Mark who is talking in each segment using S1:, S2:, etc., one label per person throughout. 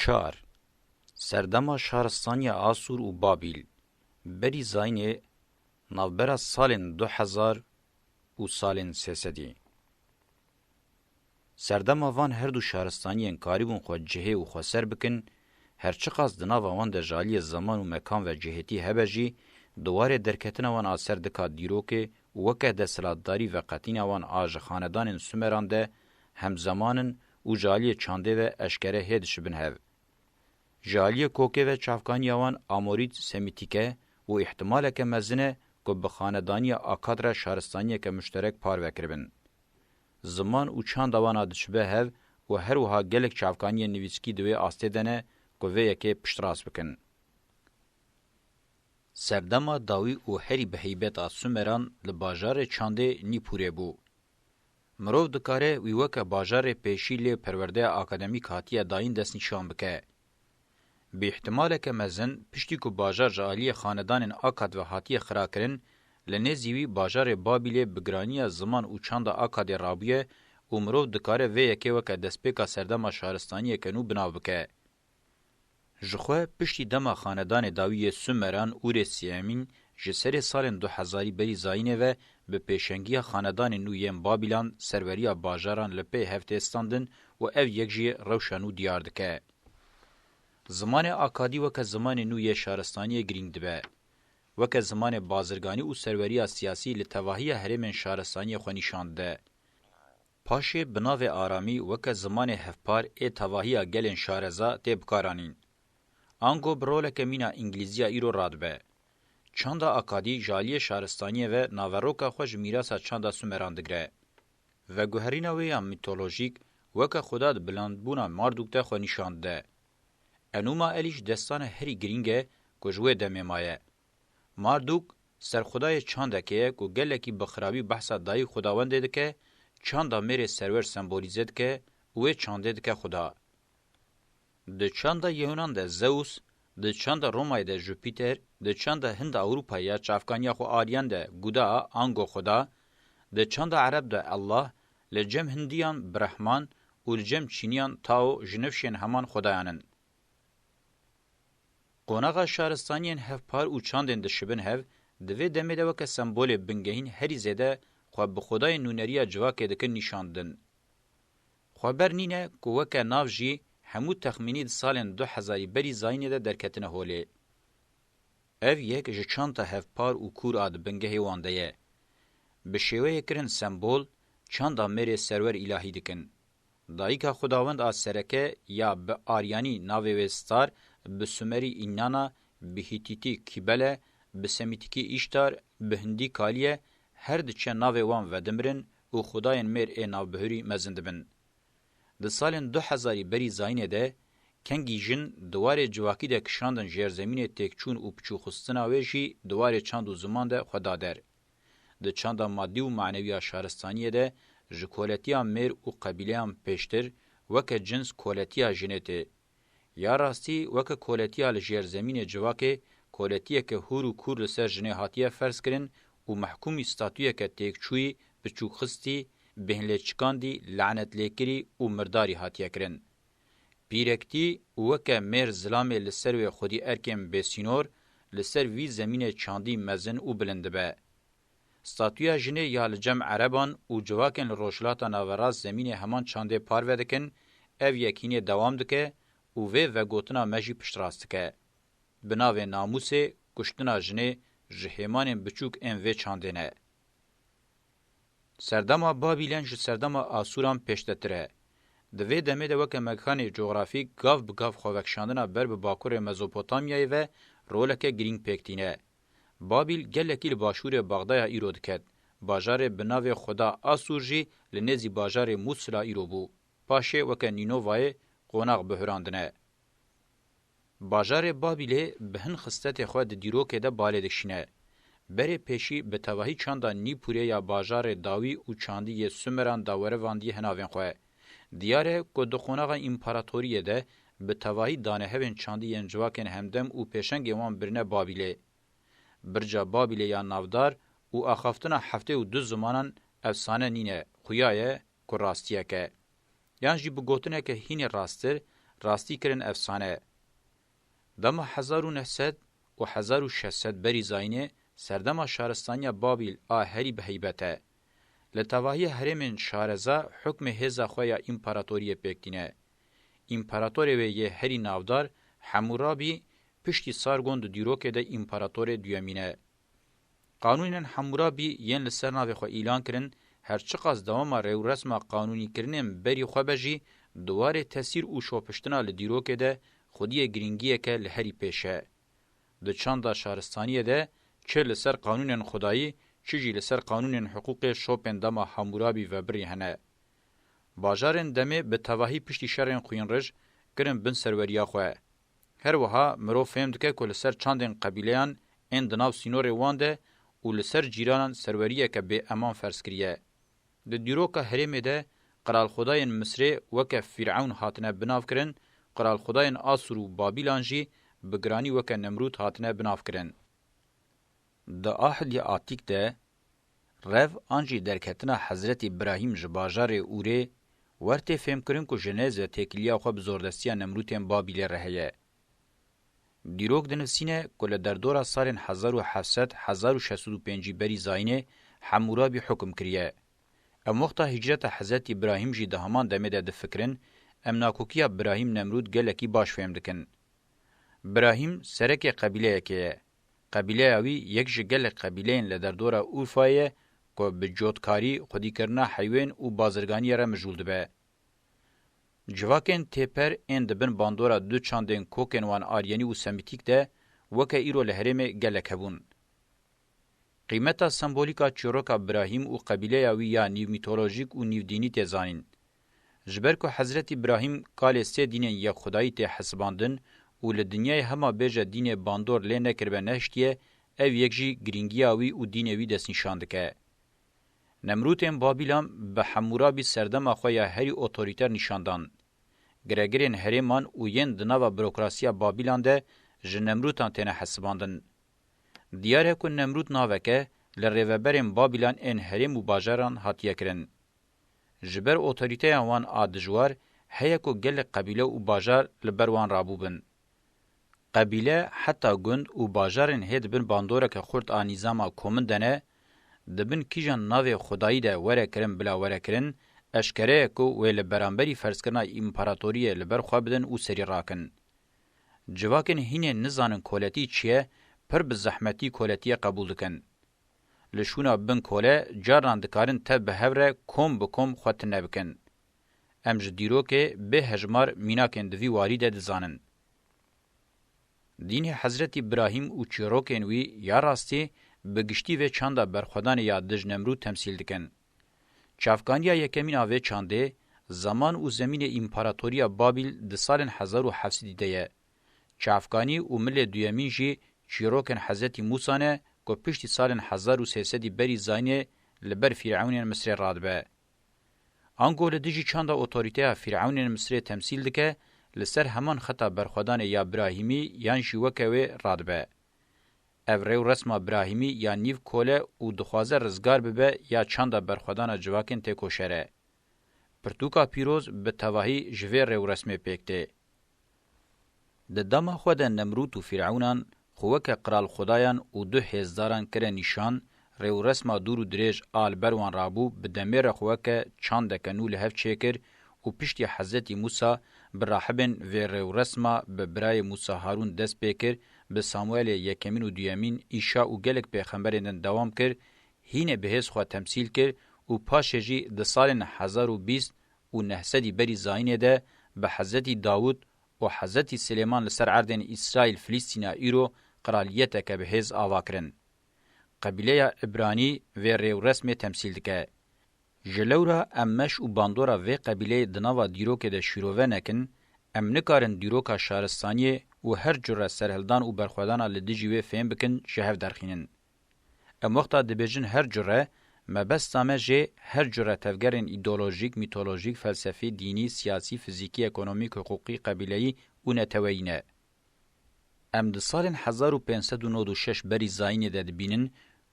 S1: 4. سردما شهرستانی آسور و بابیل بری زاین نوبرا سالن 2000 و سالن 300. سردما وان هر دو شهرستانی انکاریبون خود جهه و خسر بکن هرچه قاس دناوا وان در جالی زمان و مکان و جهتی هبجی دواره درکتن وان آسر دکا دیروکه وکه دستلاتداری و قطین وان آج خاندان سومران ده همزمانن و جالی چانده و اشکره هدش بن هف. جالی کوکه و چافکانی وان آموریت سمیتیکه و احتمال که مزنه که بخاندانی آکادر شهرستانی که مشترک پار وکربن. زمان و چند وان دشبه هف و هر وها گلک چافکانی نویسکی دوی آسته دنه که وی یکی پشتراس بکن. سردما داوی و هری به هیبت آسومران لباجار چانده نیپوره بو. مرو دکاره وی وکه باجار پیشی لی پرورده اکادمیک هاتیه داین دست نشان بکه. به احتمال که مزن پشتی که باجار جالی خاندان آکاد و هاتیه خرا کرن لنزیوی باجار بابیل بگرانی زمان و چند آکاد رابیه و مرو دکاره وی یکی وکه دسپیکا سردما شهرستانی کنو بناو بکه. جخوه پشتی دما خاندان داوی سومران اور سیامین جسر سال 2000 بری زاینه و به پیشنگی خاندان نویم بابیلان سروریا باجاران لپی هفته استاندن و او یک جی روشنو دیار دکه. زمان آکادی وکه زمان نوی شهرستانی گرینگ دبه. وکه زمان بازرگانی و سروریا سیاسی لتواهی هرمن شهرستانی خونیشانده. پاشه بناو آرامی وکه زمان هفپار ای تواهی گلن شارزا تبکارانین. آنگو برولک مینا انگلیزیا ایرو رادبه. چاندا آکادی جالی شهرستانی و ناوروکا خوش میراسا چاندا سومران دگره. و گوهرینا ویا میتولوژیک وکه خدا بلندبونا ماردوکتا خو نشانده. انوما الیش دستان هری گرینگه گوجوه دمه مایه. ماردوک سرخدای چاندکه که گلکی بخرابی بحثا دایی خداونده دکه چاندا میره سرور سمبولیزه دکه و چانده دکه خدا. د چاندا یونان ده زئوس، د چاندا رومای ده جوپیتر، د چاندا هند اوروپایا چافکانیا خو آریان ده گودا آنگو خدا، د چاندا عرب ده الله، لجم هندیان برحمان و لجم چینیان تاو جنفشین همان خدایانن. قوناغا شهرستانیان هفپار و چاندن ده شبن هف، دوی دمه ده وکه سمبول بنگهین هری زیده خواه بخدای نونریا جواکه دکن نشاندن. خواه بر نینه که وکه ناو جی همو تخمینی سالن 2000 بری زاینه ده درکتنه هوله. او یک جچانتا هفپار و کور آد بنگه وانده یه. به شیوه کرن سمبول چاندا مره سرور الهی دکن. دایکا خداوند آد سرکه یا به آریانی ناوی وستار، به سومری اینانا، به هیتیتی کیبله، به سمیتیکی ایشتار، به هندی کالیه، هر دچه ناوی وان و دمرن و خداین مر ای ناو بهوری مزند بن. د سالن 2000 بری زاینه ده کنگی جن دواره جواکی ده کشاندن جرزمین تکچون و پچوخستنا ویجی دواره چاند و زمان ده خدا در. ده چاندا مادی و معنوی شهرستانیه ده جکولتیا میر و قبیلیان پیشتر وکه جنس کولتیا جنته. یا راستی وکه کولتیا لجرزمین جواکی کولتیه که هور و کور لسر جنه هاتیه فرض کرن و محکوم استاتویه که تکچوی پچوخستی بهنله چکاندی لعنت لیکری و مرداری هاتیه کرن. پیرکتی وکه میر زلامه لسر و خودی ارکم بسینور لسر وی زمین چاندی مزن و بلنده به. ستاتویا جنه یا لجمع عربان و جواکن روشلاتا ناوراز زمین همان چانده پارو دکن او یکینه دوام دکه و و گوتنا مجی پشتراست که. بناو ناموسه کشتنا جنه جهیمان بچوک ام و چانده نه. سردما بابیلن ج سردما آسوران پشتتره. دوی دمه ده وکه مکان جغرافیک گاف بگاف خوکشاندنا بر به باکور مزوپوتامیای و رولکه گرینگ پکتینه. بابیل گلکی لباشور بغدایا ایرو دکد. باجار بناو خدا آسور جی لنزی باجار موسلا ایرو بو. پاشه وکه نینووای قوناغ بهراندنه. باجار بابیله بهن خستت خود دیروکه ده باله دکشینه. بره پیشی به تواهی چاندا نیپوره یا باجار داوی و چاندی سومران داوره واندی هناوین خواه. دیاره که دخوناغا امپاراتوریه ده به تواهی دانه هون چاندی انجواکن همدم و پیشنگ وان برنه بابیله. برجا بابیله یا نافدار و آخافتنا هفته و 2 زمانان افسانه نینه خویایه که راستیه که. یعنی بگوتنه که هین راستر راستی کرن افسانه. دما 1900 و 1600 بری زاینه سردما شارستانیا بابل هری به هیبته. لتواهی هرمن شارزا حکم هزا خویا امپراتوری پکتینه. امپراتوری و یه هری نافدار حمورابی پشتی سارگوند دیروکه ده امپراتور دویمینه. قانونین حمورابی ین لسر ناوی خو اعلان کرن هر چقاس دوام رو رسم قانونی کرنم بری خو بجی دواره تاثیر او شوپشتنا لدیروکه ده خودی گرینگیه که لهری پیشه. د چاندا شهرستانیه ده چه لسر قانونین خدایی چه جی لسر قانونین حقوق شوپن دما حمورابی و بری هنه. باجارن دمه به تواهی پشتی شرین خوین رج کرن بن سروریا خواه. هر وها مرو فهم دکه که لسر چاندین قبیلیان این دناو سینور وانده و لسر جیرانان سروریه که به امان فرس کریه. د دیروکا هرمه ده قرال خداین مصر وکه فرعون هاتنه بناف کرن، قرال خداین آسور و بابیلان جی بگرانی وکه نمرود هاتنه بناف کرن. د آهلی آتیک ده رف آنجی درکتنا حضرت ابراهیم جباجار اوره ورته فهم کرن که جنیز و تکلیا خواب زوردستیا نمرودین بابیل رهیه. دیروک دنفسینه کل در دورا سالن 1700-1605 بری زاینه حمورابی حکم کریه. ام وقتا هجرت حضرت ابراهیم جی دهمان دمه ده فکرن ام ناکوکیا ابراهیم نمرود گلکی باش فهم دکن. ابراهیم سرک قبیله که قبیله اوی یک جگل قبیلین لدر دورا اورفایه که به جوتکاری خودی کرنا حیوان و بازرگانی را مجول دبه. جواکن تپر این دبن باندورا دو چاندن کوکن وان آریانی و سمیتیک ده وکه ایرو لحرم گلک هبون. قیمتا سمبولیکا چروکا ابراهیم و قبیله اوی یا نیو میتولوژیک و نیو دینی تزانین. جبر که حضرت ابراهیم کال سه دین یک خدایی ته حسباندن و لدنیای همه بیجه دین باندور لینه کربه نشتیه او یک جی گرینگیاوی و دینوی دست نشانده که. نمرودین بابیلان به حمورابی سردم خویا هری اوتوریتر نشاندان. گرگرین هریمان و ین دناوا بروکراسیا بابیلان ده جنمرودان تنه حسباندن. دیاره که نمرود ناوکه لریوبرین بابیلان این هریم و باجران هاتیه کرن. جبر اوتوریته وان آدجوار هیا که گل قبیله و باجر لبروان رابوبن. قبیله حتی گند و باجرین هید بن باندوره که خورد آنیزاما کومندنه دبن کیجان ناو خدایی ده وره کرن بلا وره کرن اشکره کو ویل برانبری فرض کرنا امپراتوریه لبر خوابدن او سری راکن. جواکن هینه نزانن کولتی چیه پر بزحمتی کولتی قبول دکن. لشونا بن کوله جاران دکارن تب هوره کم بکم خوات نبکن. امج دیرو که به هجمار میناکن دوی وارید دزانن. دین حضرت ابراهیم و چیروکن وی یا راستی بگشتی و چاندا برخودان یا دج نمرود تمثیل دکن. چافکانیا یکمین آوه چانده زمان و زمین امپراتوریا بابل ده سال 1700 دیده. چافکانی و مل دویمین جی چیروکن حضرت موسانه که پشتی سال 1300 بری زاینه لبر فرعون مصر رادبه. آنگو لدجی چاندا اوتوریته فرعون مصر تمثیل دکه لسر همان خطا برخودان یا ابراهیمی یان جیوکوه رادبه. او رسم ابراهیمی یا نیو کوله او دخوازه رزگار ببه یا چاندا برخودان جواکن تکو شره. پرتوکا پیروز به تواهی جوه رو رسم پیکته. ده دما خود نمرود و فرعونان خوکه قرال خدایان و دو هزداران کره نشان رو رسم دور و دریج آل بروان رابو به دمیر خوکه چانده نول هف چکر و پشتی حضرت موسی براحبن و رو رسم به برای موسی هارون دست بکر به ساموئل یکمین و دویمین ایشا و گلک پیغمبرین دوام کر هینه بهز خوا تمثیل کر و پاشجی ده سال 1020 و 900 بری زاینه ده به حضرت داود و حضرت سلیمان لسر عردن اسرائیل فلسطین ایرو قرالیت که بهز آوا کرن. قبیله ابرانی و ریو رسم تمثیل دکه. جلورا امش و باندورا و قبیله دناوا دیروک ده شیروه نکن ام نکارن دیروکا شهرستانی و هر جره سرهلدان و برخوادان لدیجی و فهم بکن شهف درخینن. ام وقتا دبیجن هر جره مبستامه جه هر جره تفگرین ایدولوژیک، میتولوژیک، فلسفی، دینی، سیاسی، فیزیکی، اکونومیک، حقوقی، قبیلهی و نتوینه. ام ده سال 1596 بری زاینه ده دبینن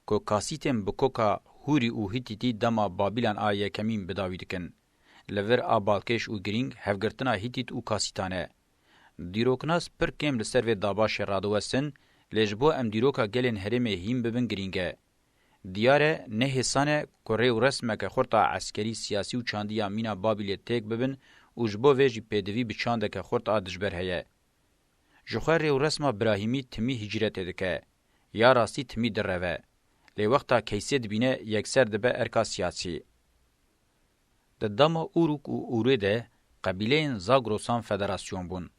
S1: که کاسیتم بکوکا هوری و هیتیتی دما بابیلان آیه کمین بداوی دکن. لور آبالکش و گرینگ هفگرتنا هیتیت و کاسیتانه. دیروکناس پر کم لسر و داباش رادوستن لجبو ام دیروکا گلین هرم هیم ببن گرینگه. دیاره نه حسانه کره و رسمه که خورتا عسکری سیاسی و چاندی مینا بابل تک ببن و جبو ویجی پیدوی بچانده که خورتا دجبر هیه. جخور و رسمه براهیمی تمی هجرت دکه یا راستی تمی دروه. لی وقتا کیسید بینه یکسر دبه ارکا سیاسی. دداما اوروک و اوره ده قبیله زاگروسان فدراسیون بون.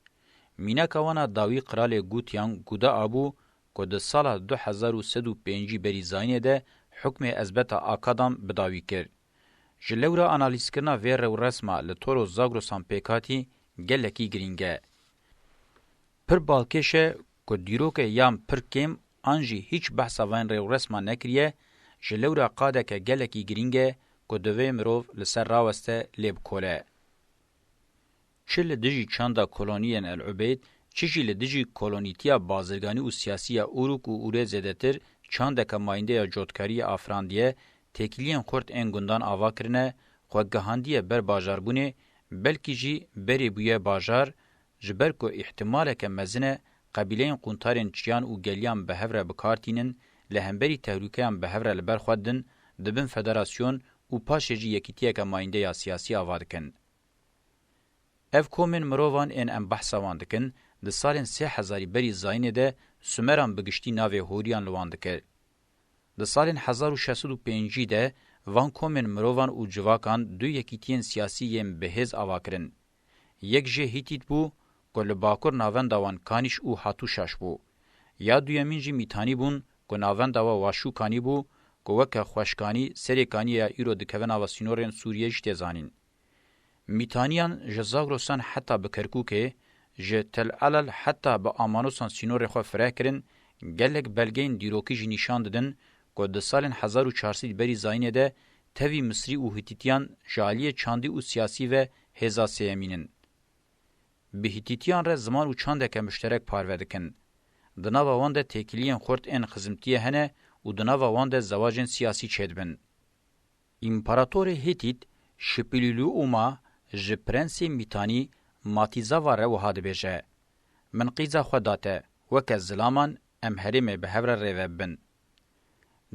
S1: مینا کوانا داوی قرال گوتیان گودا آبو که ده سال 2035 بریزاینه ده حکم ازبتا آکادام بداوی کرد. جلورا آنالیز کرنا ویر و رسما لطورو زاگروسان پیکاتی گلکی گرینگه. پر بالکشه که دیروکه یام پر کم آنجی هیچ بحثا وین رو رسما نکریه جلورا قاده که گلکی گرینگه که دوی مروف لسر راوسته لیب کوله. چه لدجی چاندا کلونیین العبید چیجی لدجی کلونیتیا بازرگانی و سیاسی اوروک و اوره زدتر چاندا که ماینده یا جوتکاری آفراندیه تکیلین خورد انگوندان آوا کرنه خوگهاندیه بر باجار بونه بلکی جی بری بویه باجار جبر کو احتماله که مزنه قبیلین قونتارین چیان و گلیان به هفره بکارتینن لهمبری تهلوکیان به هفره لبر خودن دبن فدراسیون و پاشجی یکیتیه که ماینده یا سیاسی آوا دکن. اف کومن مروان ان ام بحثوان دکن د سالن 3000 بری زاینه ده سومران بگشتی ناوی هوریان لوان دکر. د سالن 1605 ده وان کومن مروان او جواکان دو یکیتین سیاسی یم بهز آواکرن. یک جه هیتیت بو گل باکور ناون داوان کانیش او هاتو شاش بو. یا دویمین جی میتانی بون گو ناون داوا واشو کانی بو گو وکه خوشکانی سری کانی یا ایرو دکوین آوا سینورین سوریه جته زانین. میتانیان جزاگروسان حتی بکرکوکه جه تل علل حتی با آمانوسان سینور خو فرح کرن گلک بلگین دیروکی جی نشان ددن که ده سالن 1400 بری زاینه ده تاوی مصری و هیتیتیان جالی چاندی و سیاسی و هزا سیمینن. به هیتیتیان را زمان و چانده که مشترک پاروه دکن. دناوا وانده تکیلین خورد این خزمتیه هنه و دناوا وانده زواجن سیاسی چید بن. امپراتور هیتیت شپیلولو اوما ج پرنسی میتانی ماتیزا واره و هاد بیجه. من قیزا خوداته وکه زلامان ام هرمه به هفره ریوه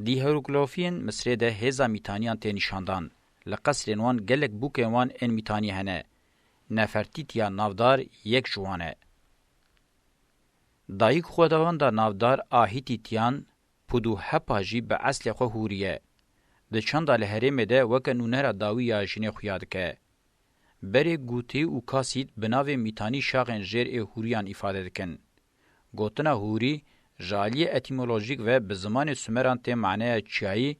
S1: دی هروگلوفین مصری ده هزا میتانیان تی نشاندان. لقصرین وان گلک بوکه وان این میتانی هنه. نفرتیتیا نافدار یک جوانه. دایک خودوان دا نافدار آهیتیتیان پودو هپاجی به اصل خو هوریه. ده چند لهرمه ده وکه نونهر داوی یا جنه خویاد که. بری گوتی و کاسید بناوی میتانی شاقن جر هوریان ifade دکن. گوتنا هوری جالی اتیمولوژیک و به زمان سومران ته معنی چیایی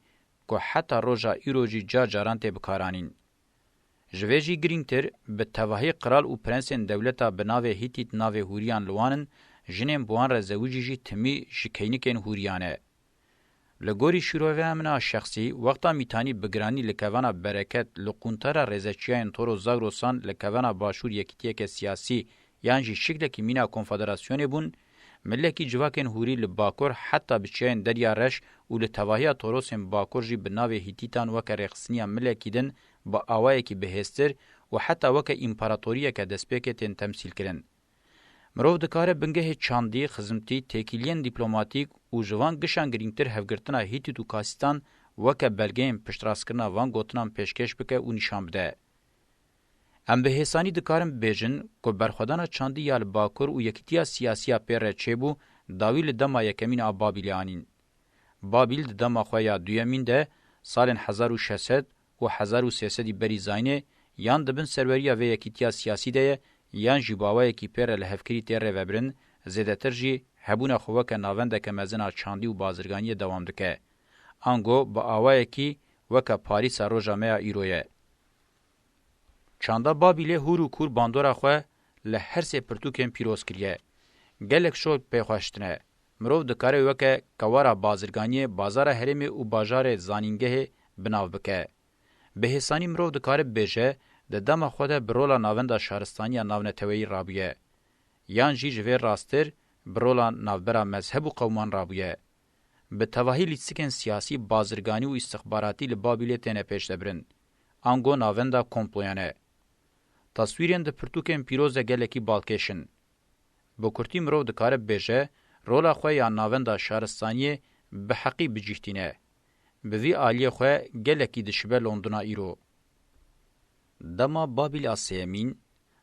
S1: که حتی روژا ایروجی جا جاران ته بکارانین. جویجی گرینگتر به تواهی قرال و پرنسین دولتا بناوی هیتیت ناوی هوریان لوانن جنین بوان را زویجی جی تمی شکینکن هوریانه. لگوری شروع امنا شخصی وقتا میتانی بگرانی لکوانا برکت لقونتر رزچیان تورو زاگروسان لکوانا باشور یکیتیه که سیاسی یعنی شکل که مینا کنفدراسیون بون ملکی جواکن هوری لباکور حتی بچیان دریا رش و لتواهی توروسین باکور جی بناوی هیتیتان وکه رخصنیا ملکی دن با آوائه که بهستر و حتی وکه امپراتوریه که دسپیکه تین تمثیل کرن. مروف دکاره بنگه چاندی خزمتی تکیلین دیپلوماتیک و جوان گشان گرینگتر هفگرتنا هیتیت و کاستان وکه بلگین پشتراسکرنا وان گوتنان پیشکش بکه و نشان بده. ام به حسانی دکارم بیجن که برخودانا چاندی یال باکور و یکیتیا سیاسیا پیر چیبو داویل دما یکمین آبابیلی آنین. بابیل دما خویا دویمین ده سال 1600 و 1300 بری زاینه یان دبن سروریا و یکیتیا سیاسی ده یان جیباوه کی پیر لحفکری تیر وبرن زیدتر جی هبونه خوکه ناونده که مزنا چاندی و بازرگانی دوام دکه. آنگو با آوه کی وکه پاریس روژامه ایرویه. چاندا بابیله هورو کور باندورا خو له هر سه پرتوکن پیروز کریه. گلک شو پیخواشتنه. مرو دکاره وکه کوارا بازرگانی بازار هرمی او بازار زانینگه بناو بکه. به حسانی مرو دکاره بیجه د دما خوده برولا ناوندا شهرستانی ناونتوی رابیه. یان جی جوی راستر برولا ناوبرا مذهب و قومان رابیه. به تواهی لیتسکن سیاسی بازرگانی و استخباراتی لبابیله تنه پیش دبرن. آنگو ناوندا کمپلویانه. تصویرین د پرتوکن پیروز گلکی بالکشن. بو کورتی مرو دکاره بیجه رولا خو یا ناوندا شهرستانی به حقی بجیختینه به وی آلیه خو گلکی دشبه لندنا ایرو دما بابل آسیمین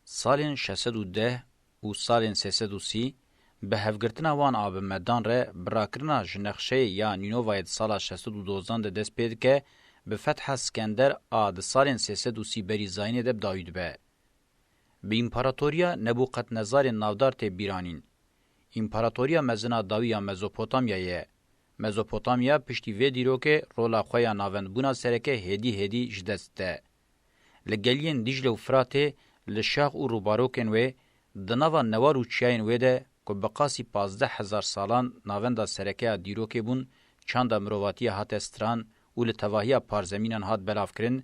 S1: سالین 610 و سالین 330 به هفگرتنا وان آب مدان ره براکرنا جنخشه یا نینوواید سالا 612 ده دست پید که به فتح اسکندر آد سالین 330 بری زاینه دب داوید به. به امپراتوریا نبوکدنزار ناودار ته بیرانین. امپراتوریا مزنا داویا مزوپوتامیایه. مزوپوتامیا پشتی وی دیرو که رولا خویا ناوند بونا سرکه هدی جدسته. لگلین دیجل و فراته لشاق و روباروکن و دناوا نوارو چیاین و ده که بقاسی 15,000 سالان ناوندا سرکه دیرو که بون چند مروواتی هات استران و لتواهی پارزمینان هات بلاف کرن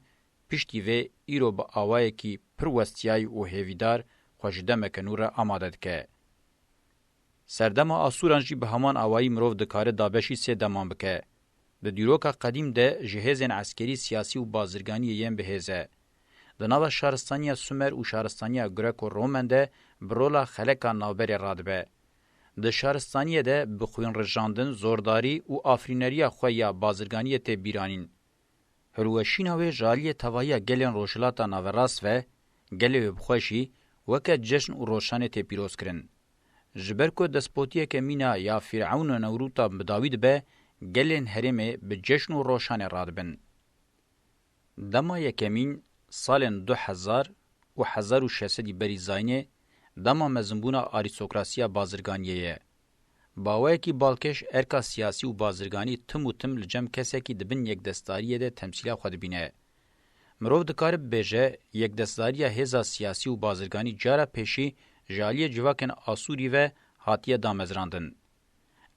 S1: پشتی و ایرو با آوائه کی پروستیای و هیویدار خوشده مکنور آماده که. سردما آسورانجی به همان آوائی مروف دکاره دابشی سه دمان بکه. ده دیروکا قدیم ده جهازین عسکری سیاسی و بازرگانی یم بهزه. ده ناو شهرستانی سومر و شهرستانی گرک و رومن ده برولا خلکا ناوبری رادبه. ده شهرستانی ده بخوین رجاندن زورداری و آفرینری خویا بازرگانی ته بیرانین. هلوشیناوی جالی تواهی گلین روشلاتا ناوراس و گلی بخوشی وکه جشن و روشانه ته پیروز کرن. جبرکو دسپوتیه که مینا یا فرعون و نوروتا بداوید به گلین هرمه به جشن و روشانه رادبن. دما یکمین سالن 2000 و 1600 بری زاینه دما مزنبونا آریستوکراسیا بازرگانیه. باوی کی بالکش ارکا سیاسی و بازرگانی تم و تم لجم کسی کی دبن یک دستاریه ده تمثیل خود بینه. مرو دکار بیجه یک دستاریه هزا سیاسی و بازرگانی جارا پیشی جالیه جواکن آسوری و هاتیه دامزراندن.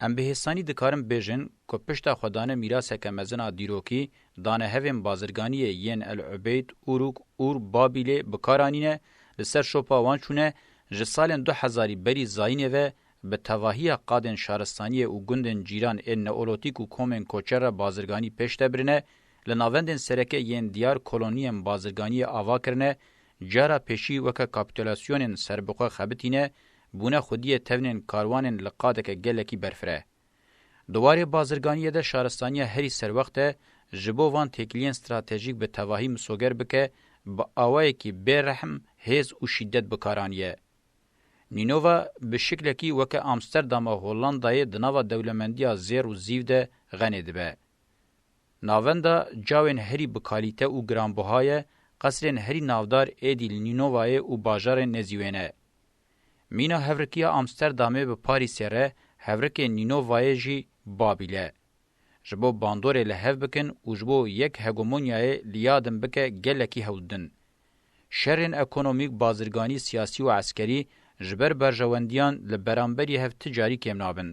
S1: ام بهستانی دکارم بیجن که پشتا خودانه میراثه که مزنا دیروکی دانه هفیم بازرگانی ین العبید اوروک اور بابیله بکارانینه لسر شوپا وانچونه جسالن 2000 بری زاینه و به تواهی قادن شهرستانی و گندن جیران ان اولوتیک و کومن کوچر بازرگانی پشت برنه لناوندن سرکه ین دیار کلونیم بازرگانی آوا کرنه جارا پیشی وکا کاپیتولاسیونن سربقه خبتینه بونه خودی تونن کاروانن لقادک گلکی برفره. دواره بازرگانی ده شهرستانی هری سر وقت جبو وان تکلین استراتژیک به تواهی مسوگر بکه با آوائه کی برحم هیز و شدت بکارانیه. نینووا به شکل کی وکه آمستردام و هولندای دناوا دولمندیا زیر و زیو ده غنید به. ناوندا جاوین هری بکالیته و گرانبوهای قصرین هری نافدار ایدیل نینووای و باجار نزیوینه. مینا هفرکیا آمستردامه به پاریسه ره هفرک نینووای جی بابیله. جبو باندور لحف بکن و جبو یک هگومونیای لیادم بکه گلکی هودن. شرین اکونومیک بازرگانی سیاسی و عسکری جبر برجواندیان لبرانبری هف تجاری کم نابن.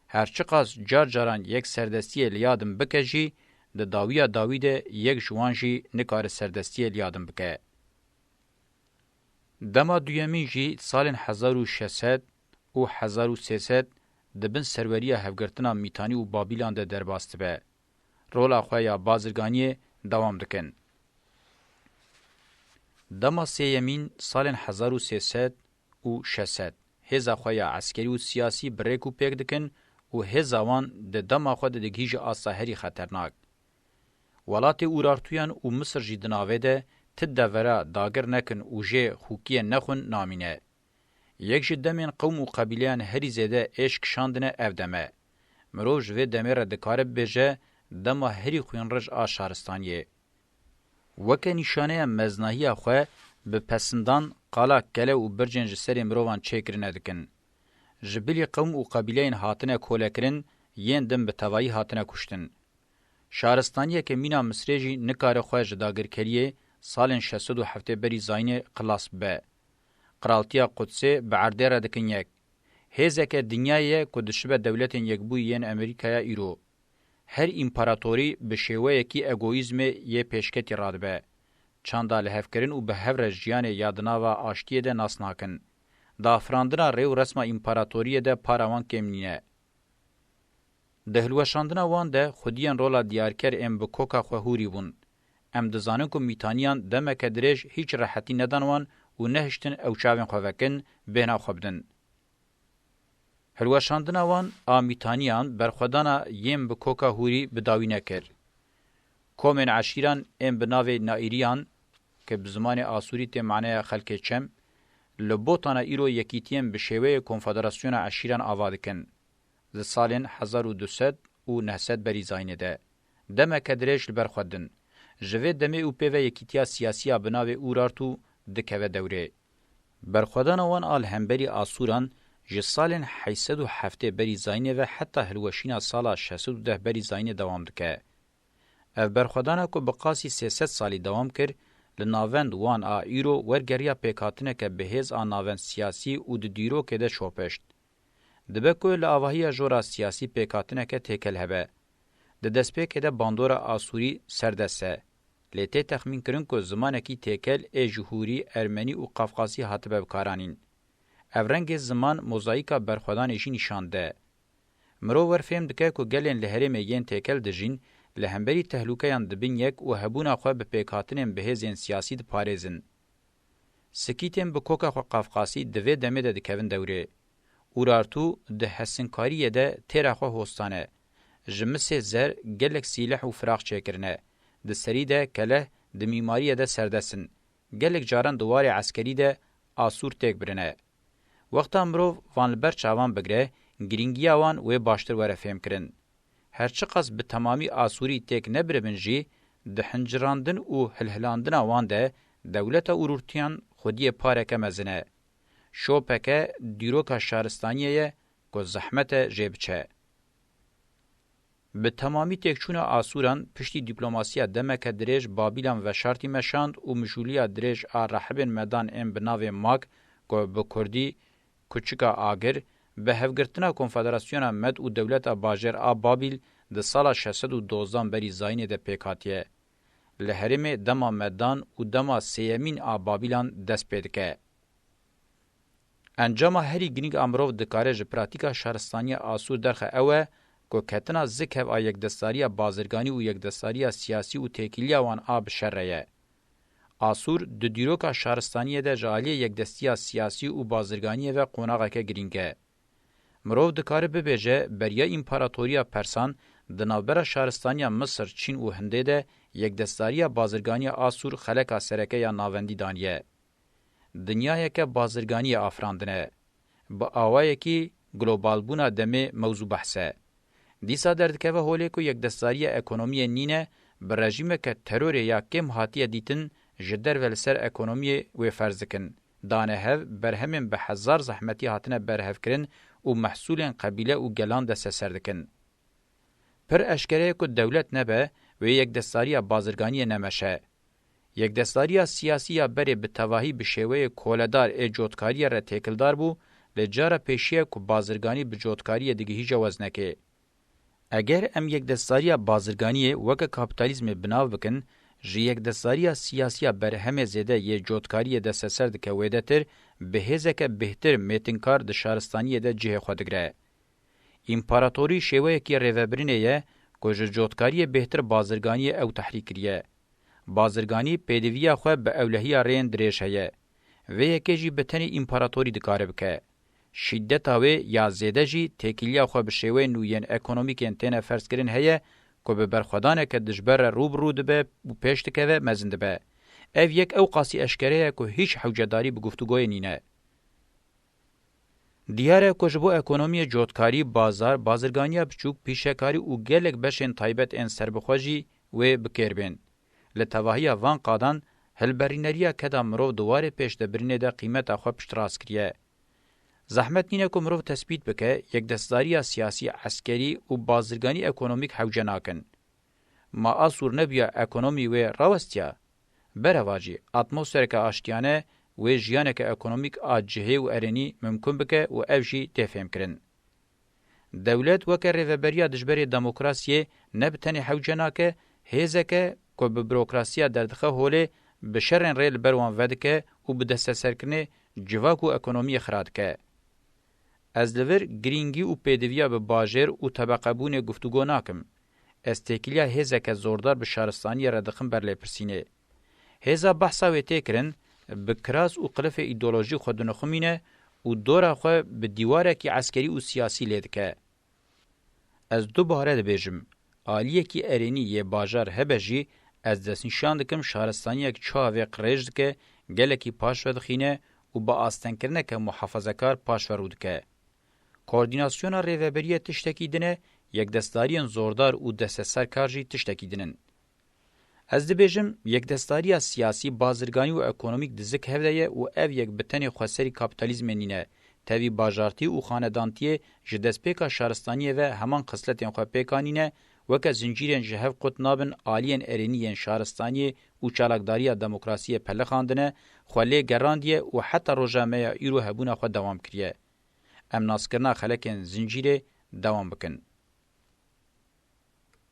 S1: هرچی قاس جار جاران یک سردستی لیادم بکه جی ده داویا داوید یک جوان جی نکار سردستی لیادم بکه. دما دویمین جی سالن 1600 و 1300 دبن سروری هفگرتنا میتانی و بابیلان ده درباست به. رولا خواه بازرگانی دوام دکن. دما سیمین سالن 1300 و 600 هزا خواه عسکری و سیاسی بریکو پیک دکن و هزاوان ده دما خواه ده گیج آساهری خطرناک. ولات اورارتویان و مصر جی دناوه ده تد ورا داگر نکن و جه خوکیه نخون نامینه. یک جدمین قوم و قبیلیان هری زیده اشک شاندنه evdeme. مروج و دمیر دکارب بیجه دما هری خوین رج آشارستانیه. وکه نشانه مزناهی خواه به پسندان قالا کله و برجنج سری مروان چیکرنه دکن. جبیلی قوم و قبیلیان هاتنه کولکرن ین دم به توایی هاتنه کشتن. شهرستانیه که مینا مصریجی نکار خواه جداگر کریه سالن 607 بری زاین قلاس به. قرالتیا قدسه به عرده را دکن یک. هیزه که دنیایه که دشبه دولتین یک بوی ین امریکایا ایرو. هر امپراتوری به شیوه یکی اگویزم یه پیشکتی راد به. چاندا لحف کرن و به هفر جیان یادنا و آشتیه ده ناسناکن. دا افراندنا ریو رسم امپراتوریه ده پاراوان کمنینه. ده هلوشاندنا وان ده خودیان رولا دیارکر ام بکوکا خوهوری بون. ام دزانن که میتانیان دمک درش هیچ راحتی ندانوان و نهشتن او چاوین خواه وکن بهنا خوابدن. هلوشاندنا وان آمیتانیان برخودانا یم بکوکا هوری بداوینه کر. کومن عشیران ام بناوی نائریان که بزمان آسوری تی معنی خلق چم لبوتانا ایرو یکیتیم بشوه کنفدراسیون عشیران آوادکن. ز سالین 1200 و 900 بریزاینه ده. دمه کدرش لبرخودن. جوه دمه او پیوه یکیتیا سیاسیا بناوی اورارتو دکوه دوره. برخودان وان آل همبری آسوران جسالین 807 بریزاینه و حتی هلوشینا سالا 610 بریزاینه دوام دکه. اف برخودانا که بقاسی 300 سالی دوام کر لناوند وان آ ایرو ورگریا پیکاتنه که بهز آن ناوند سیاسی او دیرو که ده شوپشت. دبه که لآواهی جورا سیاسی پیکاتنه که تیکل هبه. ده دست پیک ده باندور آسوری سردسته. لیته تخمین کرن که زمانه کی تیکل ای جهوری ارمنی و قفقاسی حتبه بکارانین. افرنگ زمان موزاییکا برخودان ایشی نشانده. مرو ورفهم دکه که گلین لحرم یین تیکل دجین لهمبری تهلوکه یان دبین یک و هبونا خواه بپیکاتنین بهزین سیاسی ده پارزن. سکیتین بکوکا خو قفقاسی دوی دمه ده دکوین دوره. اورارتو ده حسنکاریه ده تیره خو هستانه. جمسه زر گلک سیلح و فراغ چکرنه. ده سری ده کله ده میماریه ده سردسن. گلک جاران دوار عسکری ده آسور تک برنه. وقتا مرو وانلبر چاوان بگره گرینگی آوان و باشتر وره فهم کرن. هرچه قصد به تمامی آسوری تک نبره بنجی ده حنجراندن و هلهلاندن آوان ده دولت اورورتیان خودی پارکه مزنه. شوپکه دیروکا شهرستانیه که زحمت جیبچه. به تمامی تکچون آسوران پشتی دیپلوماسیا دمک دریج بابیلان و شرطی مشاند و مجولیا دریج آرحبین مدان ام بناو ماک که به کردی کچکا آگر به هفگرتنا کنفدراسیون مد و دولت باجر بابیل ده سال 612 بری زاین ده پیکاتیه. لحرم دما مدان و دما سیمین بابیلان دست پیدکه. انجام هری گنیگ امروف دکاره جپراتیکا شهرستانی آسور درخه اوه که کتنا زکه و یک دستاری بازرگانی و یک دستاری سیاسی و تکیلیا وان آب شرعه. آسور دو دیروکا شهرستانی ده جالی یک دستی سیاسی و بازرگانی و قوناغه که گرینگه. مروف دکاره ببیجه بریا امپراتوریا پرسان دنابرا شهرستانی مصر، چین و هنده ده یک دستاری بازرگانی آسور خلقا سرکه یا ناوندی دانیه. دنیای که بازرگانی آفراندنه. با آوائه که گلوبال بونا دمه موضوع بحثه. دیسا دردکه و هوله که یک دستاری اکونومی نینه بر رژیم که ترور یا کم حاتیه دیتن جدر ولسر اکونومی و فرزکن. دانه هف برهمین به هزار زحمتی هاتنه برهف کرن و محصول قبیله و گلان دست سردکن. پر اشکره که دولت نبه و یک دستاری بازرگانی نمشه. یک دستاری سیاسی بری به تواهی به شیوه کولدار جوتکاری را تکلدار بو لجار پیشیه که بازرگانی به جوتکاری دیگه هیچ وزنکه. اگر ام یک دستاری بازرگانی وک کاپیتالیسم بناو بکن، جی یک دستاری سیاسی بر همه زیده یه جوتکاری دست سرد که ویده تر به هزه که بهتر میتنکار ده شهرستانی ده جه خودگره. امپراتوری شیوه که ریوبرینه یه که جوتکاری بهتر بازرگانی او تحریکریه. بازرگانی پیدویا خو به اولهی رین دریش هه و یکی جی بتنی امپراتوری دکاره بکه. شدت هاوی یا زیده جی تکیلیا خو به شیوه نوین اکونومیک انتینه فرس کرن هه که به برخودانه که دجبر روبرو دبه و پیش دکوه مزنده به. او یک او قاسی اشکره که هیچ حوجداری به گفتگوی نینه. دیاره که جبو اکونومی جوتکاری بازرگانی بچوک پیشکاری و گلک بشن تایبت این سربخواجی و بکربین. لتواهی وان قادان هلبرینریا کدا مرو دواره پیش دبرینه ده قیمت اخوا پشتراس کریه. زحمت نینه که مرو تثبیت بکه یک دستداری سیاسی عسکری و بازرگانی اکونومیک حوجه ناکن. ما آسور نبیا اکونومی و راوستیا برواجی اتموسفرک آشتیانه و جیانک اکونومیک آجهه و ارنی ممکن بکه و اوشی تفهم کرن. دولت وکر ریوبریا دجبری دموکراسی نبتنی حوجه ناکه هیزکه که به بروکراسیا دردخه هوله به شرن ریل بروان ودکه و به دست سرکنه جواک و اکونومی خراد که. از لور گرینگی و پیدویا به باجر و طبقه بون گفتگو ناکم. استیکلیا هیزه زوردار به شهرستانی ردخم بر لیپرسینه. هیزا بحثا و تکرن به کراس و قلف ایدولوژی خود نخمینه و دورا خو به دیواره کی عسکری و سیاسی لیدکه. از دوباره دبیجم آلیه کی ارینی یه باجار هبجی از دستنشان دکم شهرستانی یک چاوی قریج دکه گلکی پاش ودخینه و با آستن کرنه که محافظه کار پاش ورود که. کوردیناسیون ریوبریه تشتکی دنه یک دستاریان زوردار و دست سرکار جی تشتکی دنن. از دبیجم یک دستاری سیاسی بازرگانی و اکونومیک دزک هفته و او یک بتنی خسری کاپیتالیزم نینه تاوی باجارتی و خاندانتی جدسپیکا شهرستانی و همان خصلتین خو پیکانینه وک زنجیرن جهف قطنابن آلین ارینین شهرستانی و چالاکداری دموکراسی پله خواندنه خلی گراندیه و حتی روجامه ایرو هبونه خو دوام کریه. ام ناسکرنا خلکن زنجیره دوام بکن.